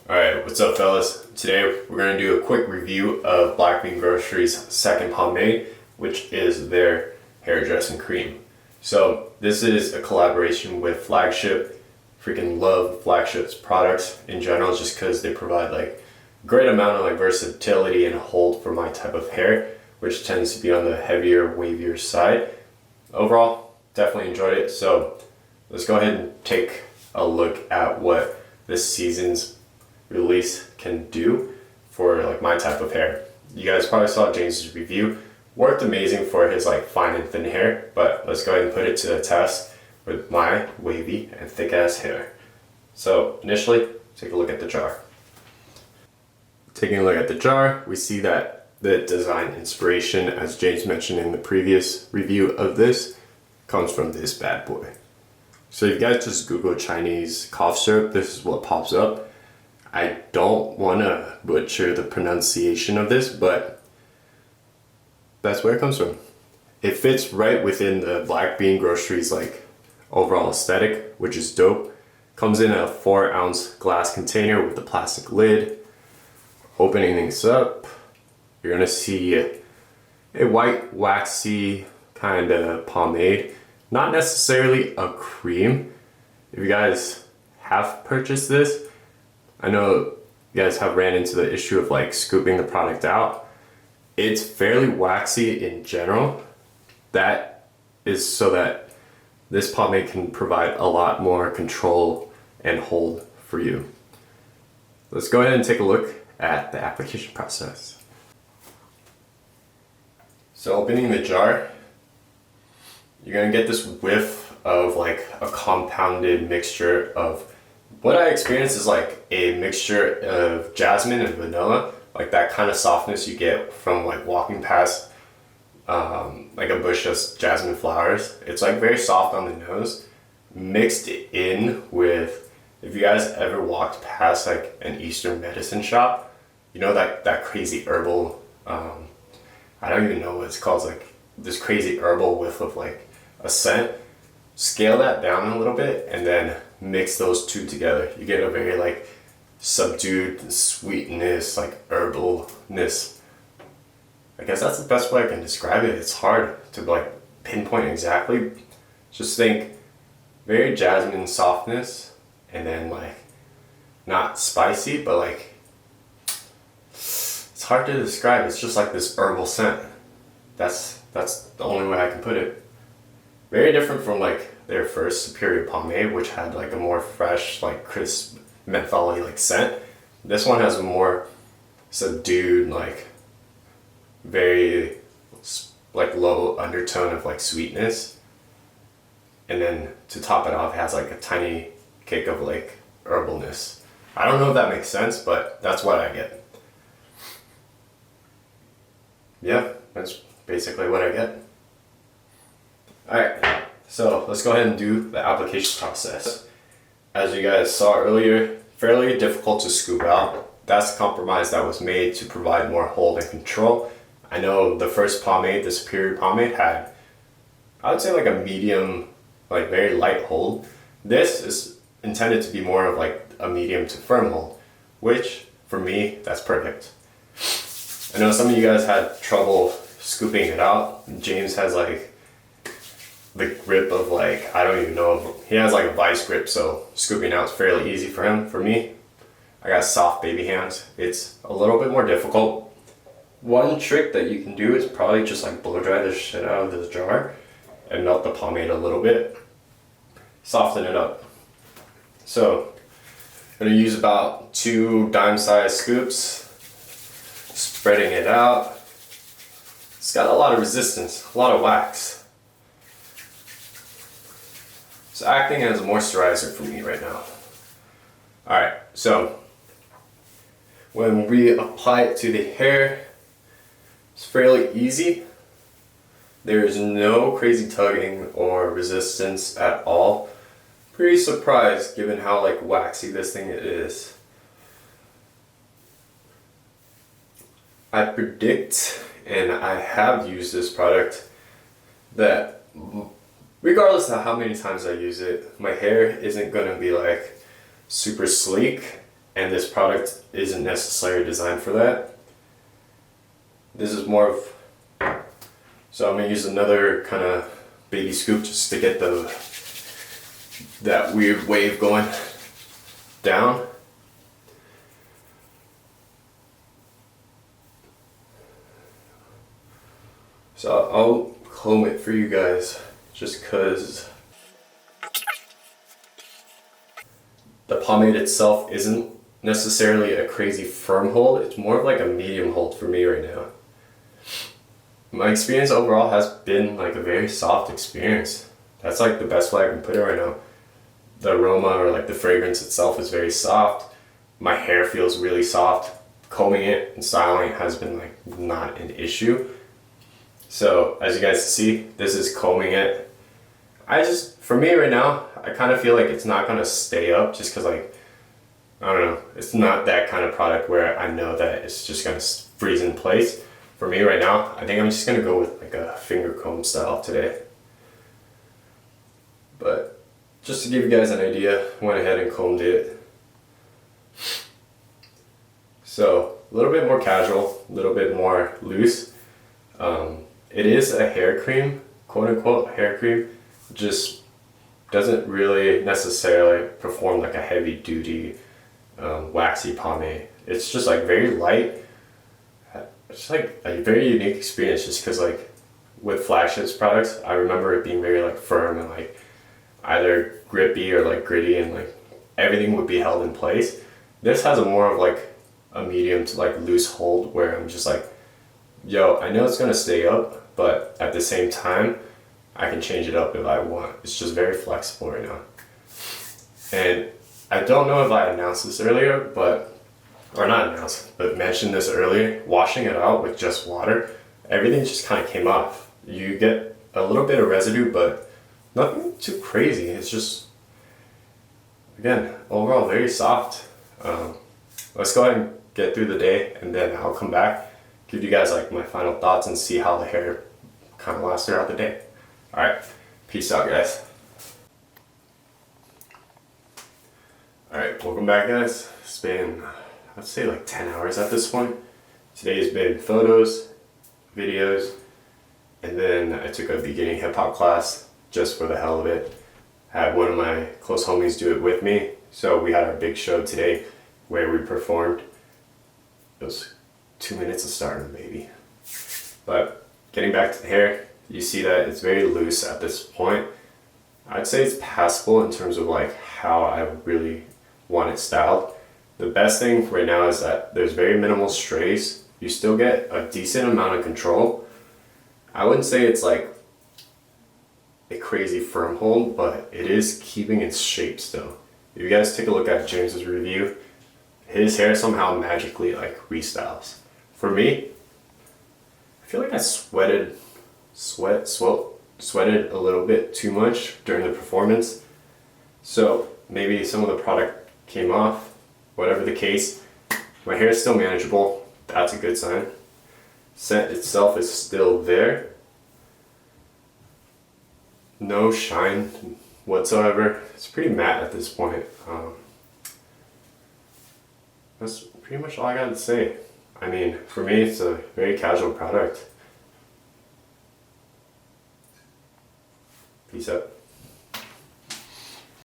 Alright, what's up fellas? Today we're going to do a quick review of Black Bean Grocery's second pomade, which is their hair dressing cream. So this is a collaboration with Flagship. Freaking love Flagship's products in general just because they provide like great amount of like versatility and hold for my type of hair, which tends to be on the heavier, wavier side. Overall, definitely enjoyed it. So let's go ahead and take a look at what this season's release can do for like my type of hair. You guys probably saw James's review. Worked amazing for his like fine and thin hair, but let's go ahead and put it to the test with my wavy and thick ass hair. So initially, take a look at the jar. Taking a look at the jar, we see that the design inspiration, as James mentioned in the previous review of this, comes from this bad boy. So if you guys just Google Chinese cough syrup, this is what pops up. I don't want to butcher the pronunciation of this, but that's where it comes from. It fits right within the Black Bean Grocery's like overall aesthetic, which is dope. Comes in a 4-ounce glass container with a plastic lid. Opening things up, you're gonna see a white waxy kind of pomade. Not necessarily a cream. If you guys have purchased this, I know you guys have ran into the issue of like scooping the product out. It's fairly waxy in general. That is so that this pomade can provide a lot more control and hold for you. Let's go ahead and take a look at the application process. So opening the jar, you're gonna get this whiff of like a compounded mixture of what I experienced is like a mixture of jasmine and vanilla, like that kind of softness you get from like walking past like a bush of jasmine flowers. It's like very soft on the nose, mixed in with, if you guys ever walked past like an Eastern medicine shop, you know that crazy herbal, I don't even know what it's called, like this crazy herbal whiff of like a scent. Scale that down a little bit and then mix those two together. You get a very like subdued sweetness, like herbalness. I guess that's the best way I can describe it. It's hard to like pinpoint exactly. Just think very jasmine softness and then like not spicy, but like it's hard to describe. It's just like this herbal scent. That's the only way I can put it. Very different from like their first Superior pomade, which had like a more fresh, like crisp, mentholy like scent. This one has a more subdued, like very like low undertone of like sweetness. And then to top it off, it has like a tiny kick of like herbalness. I don't know if that makes sense, but that's what I get. Yeah, that's basically what I get. Alright, so let's go ahead and do the application process. As you guys saw earlier, fairly difficult to scoop out. That's the compromise that was made to provide more hold and control. I know the first pomade, the Superior pomade, had, I would say like a medium, like very light hold. This is intended to be more of like a medium to firm hold, which for me, that's perfect. I know some of you guys had trouble scooping it out. James has like the grip of like, I don't even know, he has like a vice grip, so scooping out is fairly easy for him. For me, I got soft baby hands. It's a little bit more difficult. One trick that you can do is probably just like blow dry the shit out of this jar and melt the pomade a little bit. Soften it up. So I'm gonna use about 2 dime-sized scoops, spreading it out. It's got a lot of resistance, a lot of wax. It's acting as a moisturizer for me right now. Alright, so when we apply it to the hair, it's fairly easy. There's no crazy tugging or resistance at all. Pretty surprised given how like waxy this thing is. I predict, and I have used this product, that regardless of how many times I use it, my hair isn't going to be like super sleek and this product isn't necessarily designed for that. This is more of, so I'm gonna use another kind of baby scoop just to get that weird wave going down. So I'll comb it for you guys just because the pomade itself isn't necessarily a crazy firm hold. It's more of like a medium hold for me right now. My experience overall has been like a very soft experience. That's like the best way I can put it right now. The aroma or like the fragrance itself is very soft. My hair feels really soft. Combing it and styling has been like not an issue. So as you guys see, this is combing it. For me right now, I kind of feel like it's not gonna stay up just cause like, I don't know, it's not that kind of product where I know that it's just gonna freeze in place. For me right now, I think I'm just gonna go with like a finger comb style today. But just to give you guys an idea, I went ahead and combed it. So a little bit more casual, a little bit more loose. It is a hair cream, quote unquote hair cream, just doesn't really necessarily perform like a heavy duty waxy pomade. It's just like very light. It's like a very unique experience just because like with Flagship's products, I remember it being very like firm and like either grippy or like gritty and like everything would be held in place. This has a more of like a medium to like loose hold where I'm just like, yo, I know it's gonna stay up, but at the same time, I can change it up if I want. It's just very flexible right now. And I don't know if I announced this earlier, or not announced, but mentioned this earlier, washing it out with just water, everything just kind of came off. You get a little bit of residue, but nothing too crazy. It's just, again, overall very soft. Let's go ahead and get through the day and then I'll come back, give you guys like my final thoughts and see how the hair kind of lasts throughout the day. All right, peace out guys. All right, welcome back guys. It's been, I'd say like 10 hours at this point. Today's been photos, videos, and then I took a beginning hip hop class just for the hell of it. Had one of my close homies do it with me. So we had our big show today where we performed. It was 2 minutes of starting, baby. But getting back to the hair, you see that it's very loose at this point. I'd say it's passable in terms of like how I really want it styled. The best thing right now is that there's very minimal strays. You still get a decent amount of control. I wouldn't say it's like a crazy firm hold, but it is keeping its shape still. If you guys take a look at James's review, his hair somehow magically like restyles. For me, I feel like I sweated a little bit too much during the performance. So maybe some of the product came off, whatever the case. My hair is still manageable, that's a good sign. Scent itself is still there. No shine whatsoever. It's pretty matte at this point. That's pretty much all I got to say. I mean, for me, it's a very casual product. Peace out.